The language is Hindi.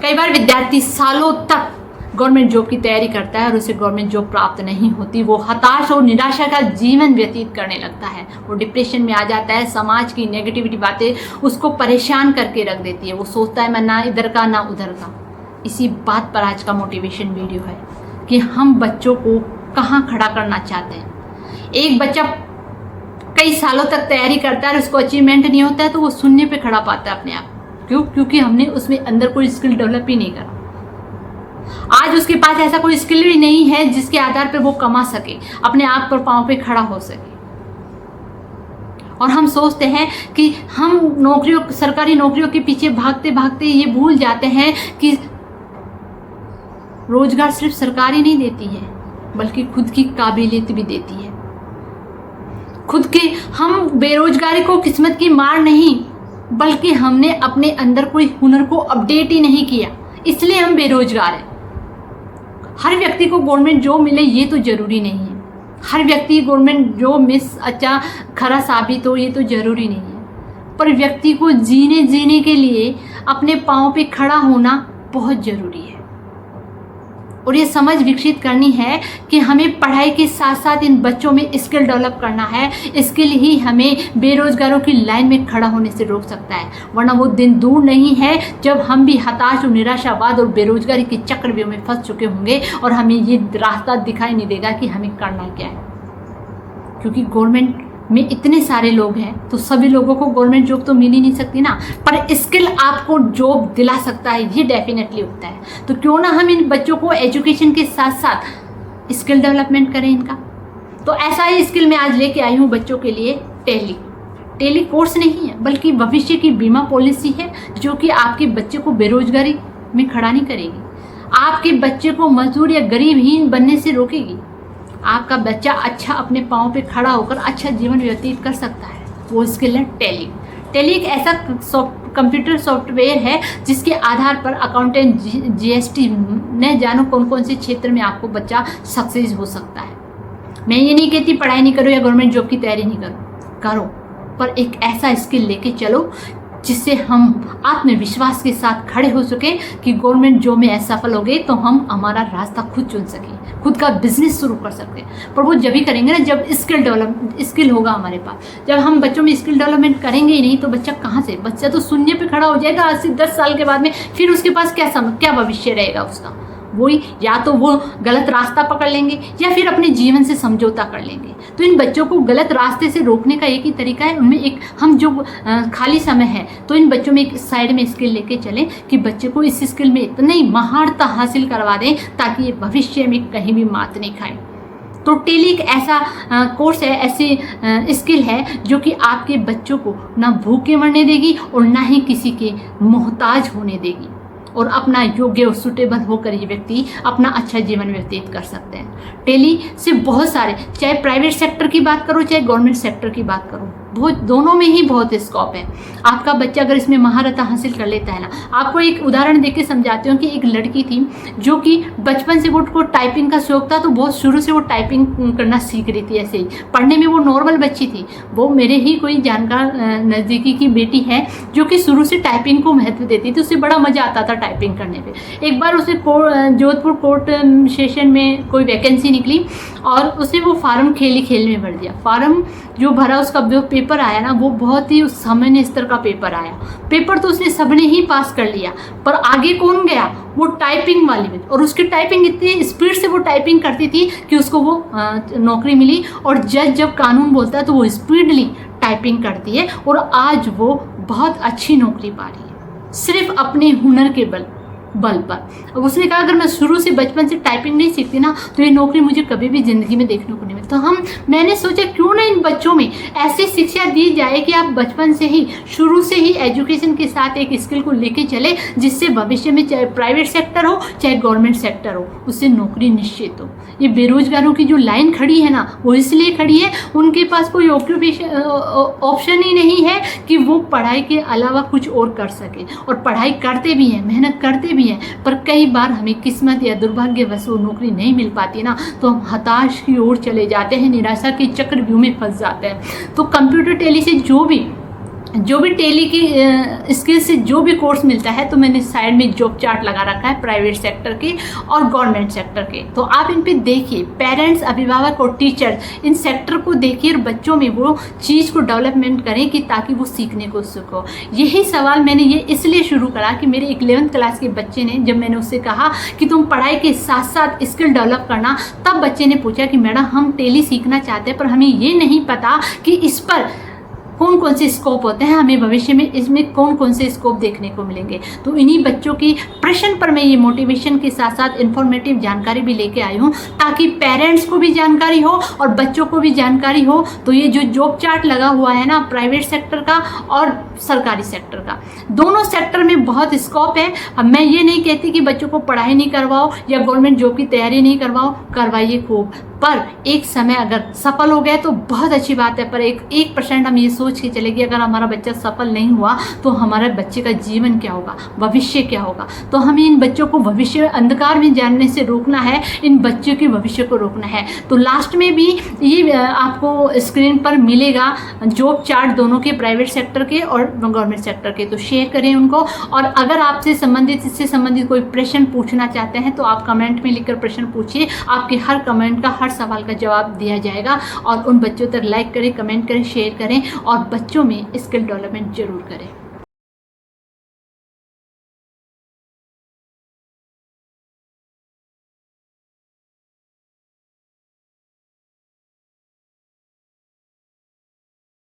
कई बार विद्यार्थी सालों तक गवर्नमेंट जॉब की तैयारी करता है और उसे गवर्नमेंट जॉब प्राप्त नहीं होती। वो हताश और निराशा का जीवन व्यतीत करने लगता है, वो डिप्रेशन में आ जाता है। समाज की नेगेटिविटी बातें उसको परेशान करके रख देती है। वो सोचता है मैं ना इधर का ना उधर का। इसी बात पर आज का मोटिवेशन वीडियो है कि हम बच्चों को कहाँ खड़ा करना चाहते हैं। एक बच्चा कई सालों तक तैयारी करता है और उसको अचीवमेंट नहीं होता है तो वो शून्य पे खड़ा पाता है अपने आप। क्यों? क्योंकि हमने उसमें अंदर कोई स्किल डेवलप ही नहीं करा। आज उसके पास ऐसा कोई स्किल भी नहीं है जिसके आधार पर वो कमा सके, अपने आप पर पांव पे खड़ा हो सके। और हम सोचते हैं कि हम सरकारी नौकरियों के पीछे भागते भागते ये भूल जाते हैं कि रोजगार सिर्फ सरकार ही नहीं देती है बल्कि खुद की काबिलियत भी देती है। खुद के हम बेरोजगारी को किस्मत की मार नहीं बल्कि हमने अपने अंदर कोई हुनर को अपडेट ही नहीं किया, इसलिए हम बेरोजगार हैं। हर व्यक्ति को गवर्नमेंट जॉब मिले ये तो ज़रूरी नहीं है। हर व्यक्ति गवर्नमेंट जॉब में अच्छा खरा साबित हो ये तो ज़रूरी नहीं है। पर व्यक्ति को जीने के लिए अपने पाँव पे खड़ा होना बहुत ज़रूरी है। और ये समझ विकसित करनी है कि हमें पढ़ाई के साथ साथ इन बच्चों में स्किल डेवलप करना है। स्किल ही हमें बेरोजगारों की लाइन में खड़ा होने से रोक सकता है, वरना वो दिन दूर नहीं है जब हम भी हताश और निराशावाद और बेरोजगारी के चक्रव्यूह में फंस चुके होंगे और हमें ये रास्ता दिखाई नहीं देगा कि हमें करना क्या है। क्योंकि गवर्नमेंट में इतने सारे लोग हैं तो सभी लोगों को गवर्नमेंट जॉब तो मिल ही नहीं सकती ना, पर स्किल आपको जॉब दिला सकता है, ये डेफिनेटली होता है। तो क्यों ना हम इन बच्चों को एजुकेशन के साथ साथ स्किल डेवलपमेंट करें इनका। तो ऐसा ही स्किल मैं आज लेके आई हूँ बच्चों के लिए। टेली कोर्स नहीं है बल्कि भविष्य की बीमा पॉलिसी है जो कि आपके बच्चे को बेरोजगारी में खड़ा नहीं करेगी, आपके बच्चे को मजदूर या गरीबहीन बनने से रोकेगी। आपका बच्चा अच्छा अपने पाँव पे खड़ा होकर अच्छा जीवन व्यतीत कर सकता है। वो स्किल है टेली एक ऐसा कंप्यूटर सॉफ्टवेयर है जिसके आधार पर अकाउंटेंट, जीएसटी न जानो कौन कौन से क्षेत्र में आपको बच्चा सक्सेस हो सकता है। मैं ये नहीं कहती पढ़ाई नहीं करो या गवर्नमेंट जॉब की तैयारी नहीं करो, पर एक ऐसा स्किल लेके चलो जिससे हम आत्मविश्वास के साथ खड़े हो सके कि गवर्नमेंट जॉब में असफल हो गए तो हम हमारा रास्ता खुद चुन सकें, खुद का बिजनेस शुरू कर सकते हैं। पर वो जब ही करेंगे ना जब स्किल होगा हमारे पास। जब हम बच्चों में स्किल डेवलपमेंट करेंगे ही नहीं तो बच्चा कहाँ से, बच्चा तो शून्य पे खड़ा हो जाएगा आज से 10 साल के बाद में। फिर उसके पास क्या भविष्य रहेगा उसका। वही या तो वो गलत रास्ता पकड़ लेंगे या फिर अपने जीवन से समझौता कर लेंगे। तो इन बच्चों को गलत रास्ते से रोकने का एक ही तरीका है, उनमें एक हम जो खाली समय है तो इन बच्चों में एक साइड में स्किल लेके चलें कि बच्चे को इस स्किल में इतनी महारता हासिल करवा दें ताकि ये भविष्य में कहीं भी मात नहीं खाएं। तो टेली एक ऐसा कोर्स है, ऐसी स्किल है जो कि आपके बच्चों को ना भूखे मरने देगी और ना ही किसी के मोहताज होने देगी और अपना योग्य और सुटेबल होकर ये व्यक्ति अपना अच्छा जीवन व्यतीत कर सकते हैं। टेली से बहुत सारे, चाहे प्राइवेट सेक्टर की बात करो चाहे गवर्नमेंट सेक्टर की बात करो, बहुत दोनों में ही बहुत स्कोप है। आपका बच्चा अगर इसमें महारत हासिल कर लेता है ना, आपको एक उदाहरण देके समझाती हूँ कि एक लड़की थी जो कि बचपन से वो टाइपिंग का शौक था तो बहुत शुरू से वो टाइपिंग करना सीख रही थी। ऐसे ही पढ़ने में वो नॉर्मल बच्ची थी। वो मेरे ही कोई जानकार नज़दीकी की बेटी है जो कि शुरू से टाइपिंग को महत्व देती थी, उसे बड़ा मज़ा आता था टाइपिंग करने पर। एक बार उसे जोधपुर कोर्ट सेशन में कोई वैकेंसी निकली और उसने वो फार्म खेल में भर दिया। फार्म जो भरा उसका जो पेपर आया ना वो बहुत ही उस सामान्य स्तर का पेपर आया। पेपर तो उसने सबने ही पास कर लिया, पर आगे कौन गया, वो टाइपिंग वाली में। और उसकी टाइपिंग इतनी स्पीड से वो टाइपिंग करती थी कि उसको वो नौकरी मिली। और जज जब कानून बोलता है तो वो स्पीडली टाइपिंग करती है और आज वो बहुत अच्छी नौकरी पा रही है सिर्फ अपने हुनर के बल पर। अब उसने कहा अगर मैं शुरू से बचपन से टाइपिंग नहीं सीखती ना तो ये नौकरी मुझे कभी भी ज़िंदगी में देखने को नहीं मिली। तो मैंने सोचा क्यों ना इन बच्चों में ऐसी शिक्षा दी जाए कि आप बचपन से ही शुरू से ही एजुकेशन के साथ एक स्किल को लेके चले जिससे भविष्य में चाहे प्राइवेट सेक्टर हो चाहे गवर्नमेंट सेक्टर हो उससे नौकरी निश्चित हो। ये बेरोजगारों की जो लाइन खड़ी है ना वो इसलिए खड़ी है उनके पास कोई ऑप्शन ही नहीं है कि वो पढ़ाई के अलावा कुछ और कर सके। और पढ़ाई करते भी हैं, मेहनत करते भी हैं, पर कई बार हमें किस्मत या दुर्भाग्यवश वो नौकरी नहीं मिल पाती ना तो हम हताश की ओर चले जाते हैं, निराशा के चक्रव्यूह में फंस जाते हैं। तो कंप्यूटर टेली से जो भी जो भी टेली की स्किल से जो भी कोर्स मिलता है, तो मैंने साइड में जॉब चार्ट लगा रखा है प्राइवेट सेक्टर के और गवर्नमेंट सेक्टर के। तो आप इन पे देखिए, पेरेंट्स, अभिभावक और टीचर्स इन सेक्टर को देखिए और बच्चों में वो चीज़ को डेवलपमेंट करें कि ताकि वो सीखने को उत्सुक हो। यही सवाल मैंने ये इसलिए शुरू करा कि मेरे 11th क्लास के बच्चे ने, जब मैंने उससे कहा कि तुम पढ़ाई के साथ साथ स्किल डेवलप करना, तब बच्चे ने पूछा कि मैडम हम टेली सीखना चाहते हैं पर हमें ये नहीं पता कि इस पर कौन कौन से स्कोप होते हैं, हमें भविष्य में इसमें कौन कौन से स्कोप देखने को मिलेंगे। तो इन्हीं बच्चों की प्रश्न पर मैं ये मोटिवेशन के साथ साथ इन्फॉर्मेटिव जानकारी भी लेके आई हूँ, ताकि पेरेंट्स को भी जानकारी हो और बच्चों को भी जानकारी हो। तो ये जो जॉब चार्ट लगा हुआ है ना, प्राइवेट सेक्टर का और सरकारी सेक्टर का, दोनों सेक्टर में बहुत स्कोप है। अब मैं ये नहीं कहती कि बच्चों को पढ़ाई नहीं करवाओ या गवर्नमेंट जॉब की तैयारी नहीं करवाओ, करवाइए खूब, पर एक समय अगर सफल हो गए तो बहुत अच्छी बात है। पर 1% हम ये सोच के चले कि अगर हमारा बच्चा सफल नहीं हुआ तो हमारे बच्चे का जीवन क्या होगा, भविष्य क्या होगा। तो हमें इन बच्चों को भविष्य अंधकार में जानने से रोकना है, इन बच्चों के भविष्य को रोकना है। तो लास्ट में भी ये आपको स्क्रीन पर मिलेगा जॉब चार्ट दोनों के, प्राइवेट सेक्टर के और गवर्नमेंट सेक्टर के। तो शेयर करें उनको, और अगर आपसे संबंधित, इससे संबंधित कोई प्रश्न पूछना चाहते हैं तो आप कमेंट में लिखकर प्रश्न पूछिए। आपके हर कमेंट का, हर सवाल का जवाब दिया जाएगा। और उन बच्चों तक लाइक करें, कमेंट करें, शेयर करें और बच्चों में स्किल डेवलपमेंट जरूर करें।